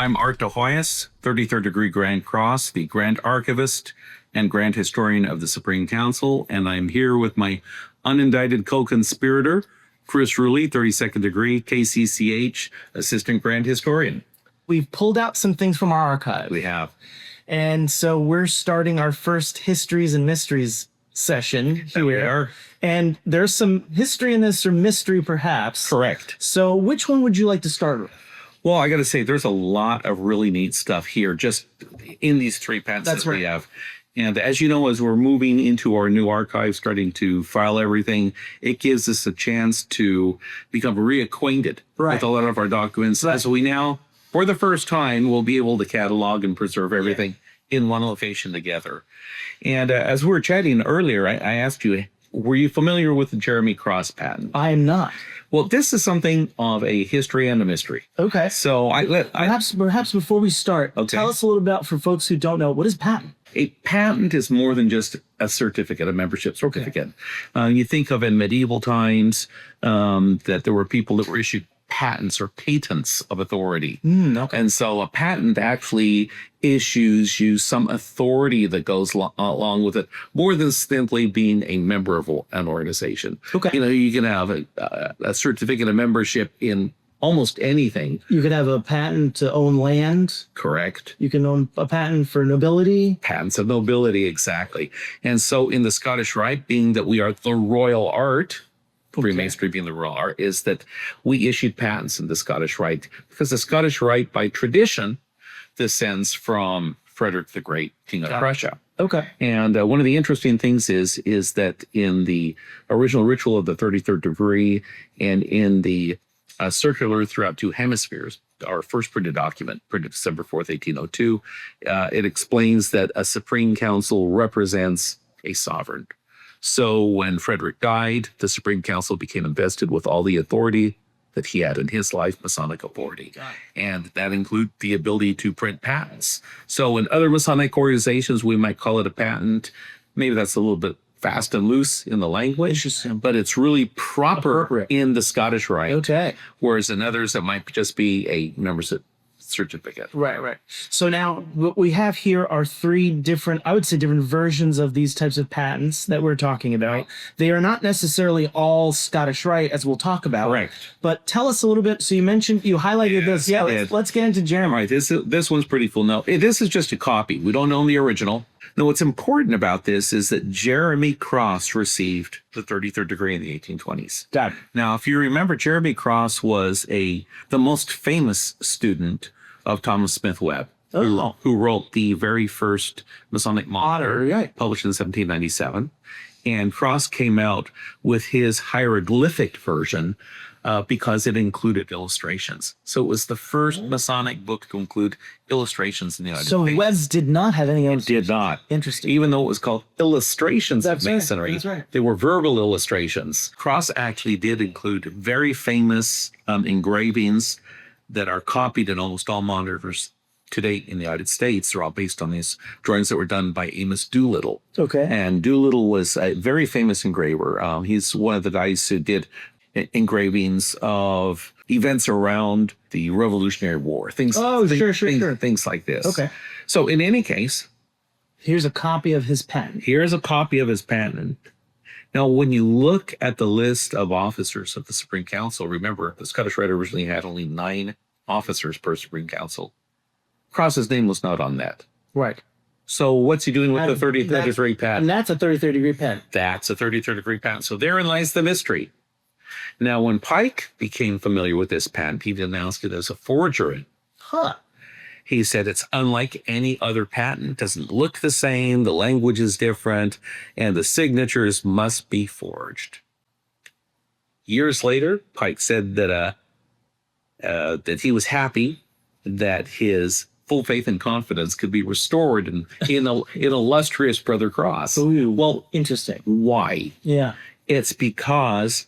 I'm Art de Hoyas, 33rd degree Grand Cross, the Grand Archivist and Grand Historian of the Supreme Council, and I'm here with my unindicted co-conspirator, Chris Ruley, 32nd degree KCCH, Assistant Grand Historian. We've pulled out some things from our archive. We have. And so we're starting our first Histories and Mysteries session here. We are. And there's some history in this, or mystery perhaps. Correct. So which one would you like to start with? Well, I got to say, there's a lot of really neat stuff here just in these three patents that we have. And as you know, as we're moving into our new archive, starting to file everything, it gives us a chance to become reacquainted with a lot of our documents. So we now, for the first time, will be able to catalog and preserve everything in one location together. And as we were chatting earlier, I asked you, were you familiar with the Jeremy Cross patent? I am not. Well, this is something of a history and a mystery. Okay. So perhaps before we start, tell us a little about, for folks who don't know, what is patent? A patent is more than just a certificate, a membership certificate. You think of in medieval times that there were people that were issued patents or patents of authority. And so a patent actually issues you some authority that goes along with it, more than simply being a member of an organization. You know, you can have a certificate of membership in almost anything. You could have a patent to own land. Correct. You can own a patent for nobility. Patents of nobility, exactly. And so in the Scottish Rite, being that we are the royal art, Freemasonry being the royal art, is that we issued patents in the Scottish Rite, because the Scottish Rite, by tradition, descends from Frederick the Great, King of Prussia. And one of the interesting things is that in the original ritual of the 33rd degree and in the circular throughout two hemispheres, our first printed document, printed December 4th, 1802, it explains that a Supreme Council represents a sovereign. So when Frederick died, the Supreme Council became invested with all the authority that he had in his life, Masonic authority. And that includes the ability to print patents. So in other Masonic organizations, we might call it a patent. Maybe that's a little bit fast and loose in the language, but it's really proper in the Scottish Rite. Whereas in others, it might just be a membership certificate. Right. So now what we have here are three different, I would say different versions of these types of patents that we're talking about. They are not necessarily all Scottish Rite, as we'll talk about. Correct. But tell us a little bit. So you mentioned, you highlighted this. Yeah, let's get into Jeremy. Right, this one's pretty full. Now, this is just a copy. We don't own the original. Now, what's important about this is that Jeremy Cross received the 33rd degree in the 1820s. Got it. Now, if you remember, Jeremy Cross was the most famous student of Thomas Smith Webb, who wrote the very first Masonic Monitor, published in 1797. And Cross came out with his hieroglyphic version because it included illustrations. So it was the first Masonic book to include illustrations in the United States. So Webb did not have any illustrations? It did not. Interesting. Even though it was called Illustrations of Masonry. That's right. They were verbal illustrations. Cross actually did include very famous engravings that are copied in almost all monitors today in the United States. They're all based on these drawings that were done by Amos Doolittle. And Doolittle was a very famous engraver. He's one of the guys who did engravings of events around the Revolutionary War. Things like this. So in any case, here's a copy of his patent. Here's a copy of his patent. Now, when you look at the list of officers of the Supreme Council, remember, the Scottish Rite originally had only 9 officers per Supreme Council. Cross's name was not on that. Right. So what's he doing with the 33rd degree patent? And that's a 33rd degree patent. That's a 33rd degree patent. So therein lies the mystery. Now, when Pike became familiar with this patent, he denounced it as a forgery. He said it's unlike any other patent. It doesn't look the same. The language is different, and the signatures must be forged. Years later, Pike said that he was happy that his full faith and confidence could be restored in illustrious Brother Cross. Well, interesting. Why? Yeah. It's because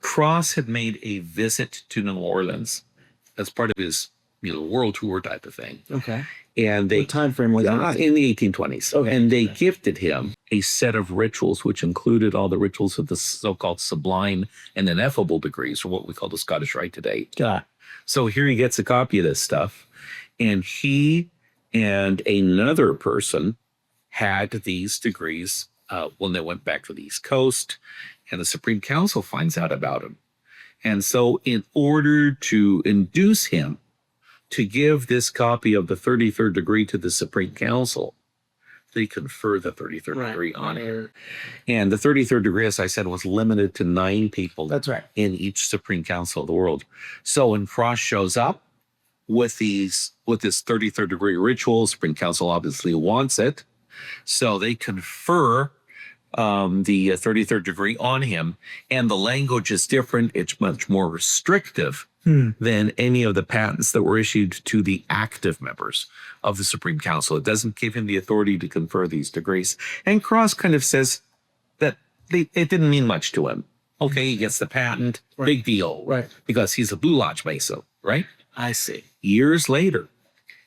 Cross had made a visit to New Orleans as part of his world tour type of thing. And what time frame was that? In the 1820s. And they gifted him a set of rituals, which included all the rituals of the so-called sublime and ineffable degrees, or what we call the Scottish Rite today. So here he gets a copy of this stuff. And he and another person had these degrees when they went back to the East Coast, and the Supreme Council finds out about him. And so in order to induce him to give this copy of the 33rd degree to the Supreme Council, they confer the 33rd degree on him. And the 33rd degree, as I said, was limited to 9 people. That's right. In each Supreme Council of the world. So when Cross shows up with this 33rd degree ritual, Supreme Council obviously wants it. So they confer the 33rd degree on him, and the language is different. It's much more restrictive than any of the patents that were issued to the active members of the Supreme Council. It doesn't give him the authority to confer these degrees. And Cross kind of says that it didn't mean much to him. Okay, he gets the patent, big deal, because he's a Blue Lodge Mason, right? I see. Years later,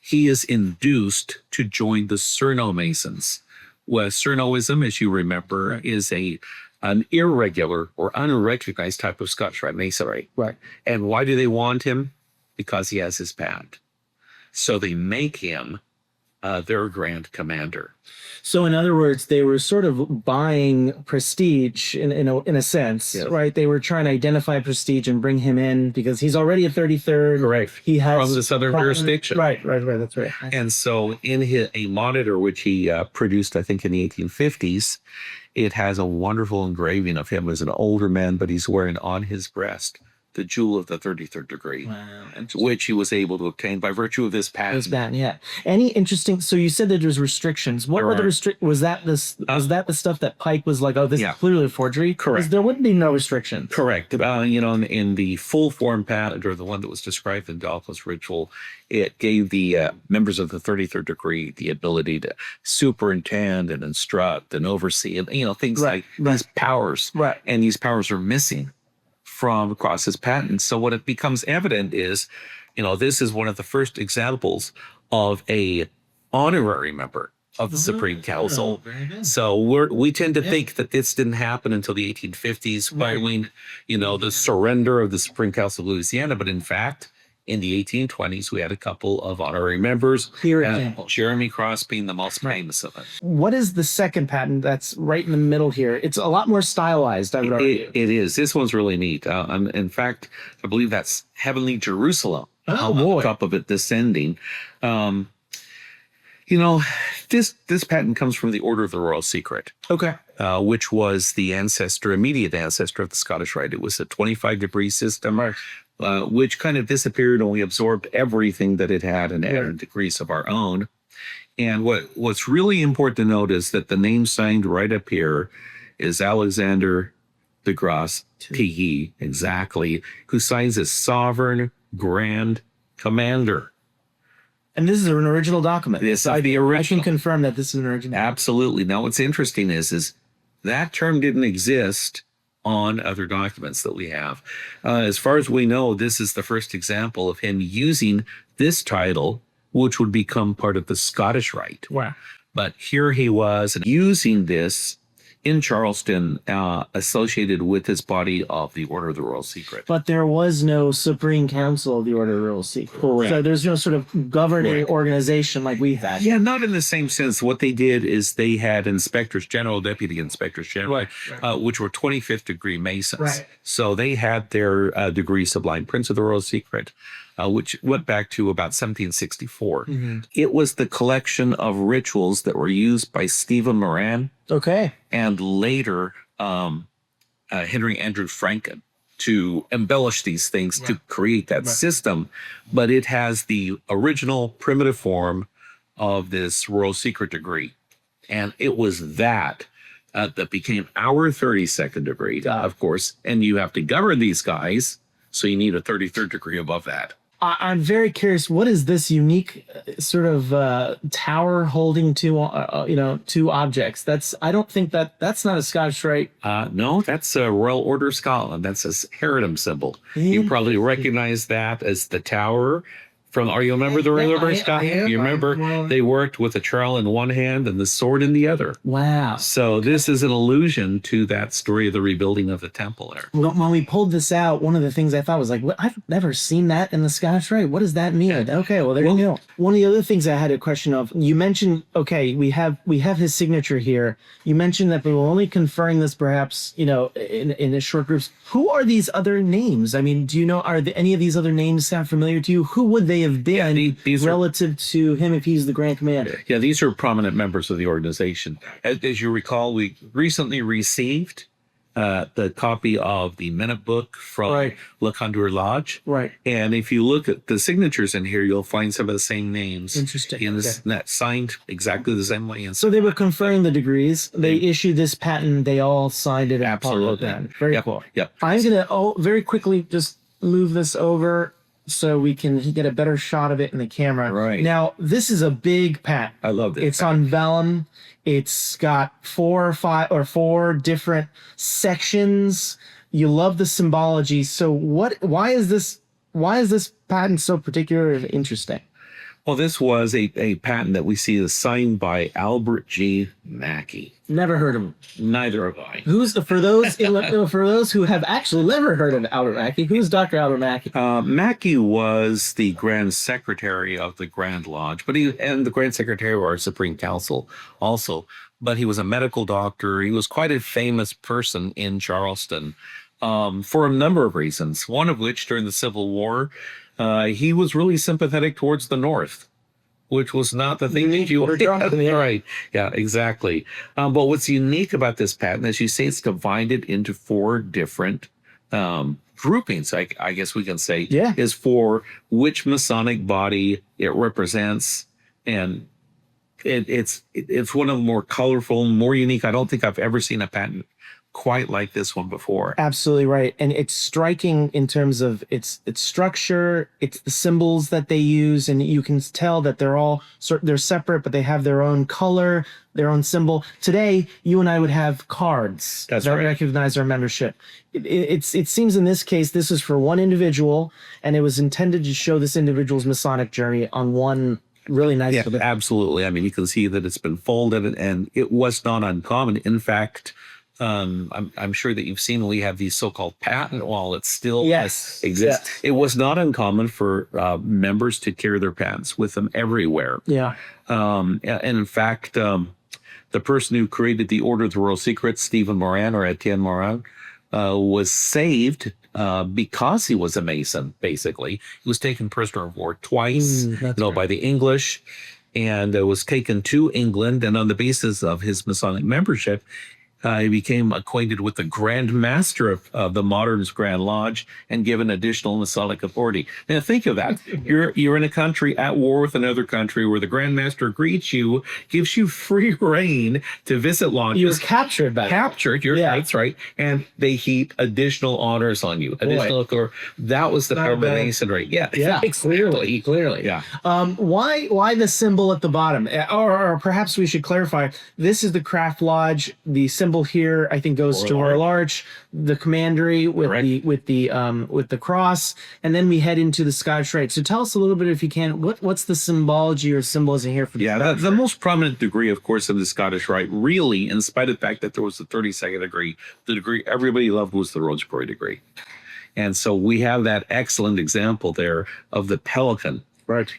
he is induced to join the Cerno Masons. Well, Cernoism, as you remember, is an irregular or unrecognized type of Scottish Rite Masonry. Right. And why do they want him? Because he has his patent. So they make him their Grand Commander. So in other words, they were sort of buying prestige in a sense, right? They were trying to identify prestige and bring him in because he's already a 33rd. Correct. He has from the Southern jurisdiction. Right. That's right. And so in a monitor, which he produced, I think, in the 1850s, it has a wonderful engraving of him as an older man, but he's wearing on his breast the jewel of the 33rd degree, which he was able to obtain by virtue of this patent. Yeah. Any interesting? So you said that there's restrictions. What were the was that the stuff that Pike was like? Oh, this is clearly a forgery. Correct. There wouldn't be no restrictions. Correct. In the full form patent, or the one that was described in Dolphus Ritual, it gave the members of the 33rd degree the ability to superintend and instruct and oversee, and things like these powers. Right. And these powers are missing from Cross's patent. So what it becomes evident is, this is one of the first examples of a honorary member of the Supreme Council. So we tend to think that this didn't happen until the 1850s following, the surrender of the Supreme Council of Louisiana. But in fact, in the 1820s, we had a couple of honorary members. Here, example. Jeremy Cross being the most famous of it. What is the second patent that's right in the middle here? It's a lot more stylized, I would argue. It is. This one's really neat. In fact, I believe that's Heavenly Jerusalem. On top of it descending. This patent comes from the Order of the Royal Secret. Okay. Which was the immediate ancestor of the Scottish Rite. It was a 25-degree system, which kind of disappeared, and we absorbed everything that it had and added degrees of our own. And what's really important to note is that the name signed right up here is Alexander de Grasse, P.E., exactly, who signs as Sovereign Grand Commander. And this is an original document. This is the original. I can confirm that this is an original. Absolutely. Now, what's interesting is that term didn't exist on other documents that we have. As far as we know, this is the first example of him using this title, which would become part of the Scottish Rite. Wow. But here he was using this in Charleston, associated with his body of the Order of the Royal Secret. But there was no Supreme Council of the Order of the Royal Secret. Correct. So there's no sort of governing organization like we had. Yeah, not in the same sense. What they did is they had inspectors general, deputy inspectors general, which were 25th degree Masons. Right. So they had their degree Sublime Prince of the Royal Secret, which went back to about 1764. It was the collection of rituals that were used by Stephen Moran. Okay. And later, Henry Andrew Franken to embellish these things to create that system. But it has the original primitive form of this Royal Secret degree. And it was that became our 32nd degree, of course. And you have to govern these guys, so you need a 33rd degree above that. I'm very curious. What is this unique sort of tower holding two objects? I don't think that's not a Scottish Rite. No, that's a Royal Order of Scotland. That's a heredom symbol. You probably recognize that as the tower you remember the River Scott? You remember Well, they worked with a trowel in one hand and the sword in the other. wow. So this is an allusion to that story of the rebuilding of the temple there. When we pulled this out, one of the things I thought was like, well, I've never seen that in the Scottish Rite. What does that mean? Okay, well, there you go. One of the other things I had a question of, you mentioned, okay, we have his signature here. You mentioned that we were only conferring this perhaps, in a short groups. Who are these other names? I mean, do you know, any of these other names sound familiar to you? Who would they have been relative to him if he's the Grand Commander? Yeah, these are prominent members of the organization. As you recall, we recently received the copy of the minute book from Le Condor Lodge. Right. And if you look at the signatures in here, you'll find some of the same names. Interesting. In this, that signed exactly the same way. So they were conferring the degrees. They issued this patent. They all signed it. Absolutely. Very cool. Yep. I'm going to very quickly just move this over so we can get a better shot of it in the camera. Right. Now, this is a big patent. I love this. It's on vellum. It's got 4 different sections. You love the symbology. So why is this patent so particular and interesting? Well, this was a patent that we see is signed by Albert G. Mackey. Never heard of him. Neither have I. For those who have actually never heard of Albert Mackey, who's Dr. Albert Mackey? Mackey was the Grand Secretary of the Grand Lodge, and the Grand Secretary of our Supreme Council also. But he was a medical doctor. He was quite a famous person in Charleston for a number of reasons. One of which, during the Civil War, he was really sympathetic towards the North, which was not the thing that you were right. Yeah, exactly. But what's unique about this patent, as you say, it's divided into 4 different groupings, I guess we can say, is for which Masonic body it represents. And it's one of the more colorful, more unique. I don't think I've ever seen a patent quite like this one before. Absolutely right. And it's striking in terms of its structure, it's the symbols that they use, and you can tell that they're separate, but they have their own color, their own symbol. Today, you and I would have cards that recognize our membership. It seems in this case, this is for one individual, and it was intended to show this individual's Masonic journey on one really nice. Yeah, absolutely. I mean, you can see that it's been folded, and it was not uncommon. In fact, I'm sure that you've seen we have these so-called patent wallets still exist. Yeah. It was not uncommon for members to carry their patents with them everywhere. Yeah. And in fact, the person who created the Order of the Royal Secrets, Stephen Moran or Etienne Moran, was saved because he was a Mason, basically. He was taken prisoner of war twice, by the English, and was taken to England. And on the basis of his Masonic membership, he became acquainted with the Grand Master of the modern Grand Lodge and given additional Masonic authority. Now think of that. You're in a country at war with another country where the Grand Master greets you, gives you free reign to visit lodges. He was captured by that's right. And they heap additional honors on you. Additional authority. That was the power of Masonry. Yeah. Clearly. Yeah. Why the symbol at the bottom? Or perhaps we should clarify. This is the Craft Lodge. The symbol here, I think, goes to Royal Arch, the commandery with the cross, and then we head into the Scottish Rite. So tell us a little bit, if you can, what's the symbology or symbolism here for the most prominent degree, of course, of the Scottish Rite, really, in spite of the fact that there was the 32nd degree, the degree everybody loved was the Rose Croix degree. And so we have that excellent example there of the pelican. Right.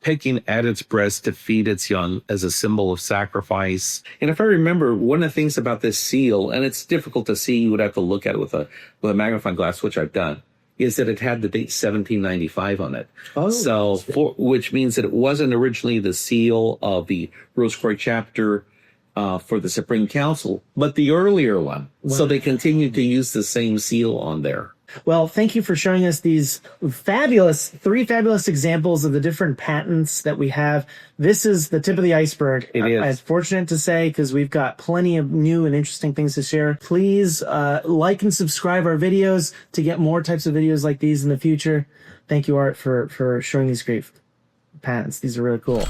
Picking at its breast to feed its young as a symbol of sacrifice. And if I remember, one of the things about this seal, and it's difficult to see, you would have to look at it with a magnifying glass, which I've done, is that it had the date 1795 on it. Which means that it wasn't originally the seal of the Rose Croix chapter for the Supreme Council, but the earlier one. Wow. So they continued to use the same seal on there. Well, thank you for showing us these three fabulous examples of the different patents that we have. This is the tip of the iceberg. It is. I'm fortunate to say, because we've got plenty of new and interesting things to share. Please like and subscribe our videos to get more types of videos like these in the future. Thank you, Art, for showing these great patents. These are really cool.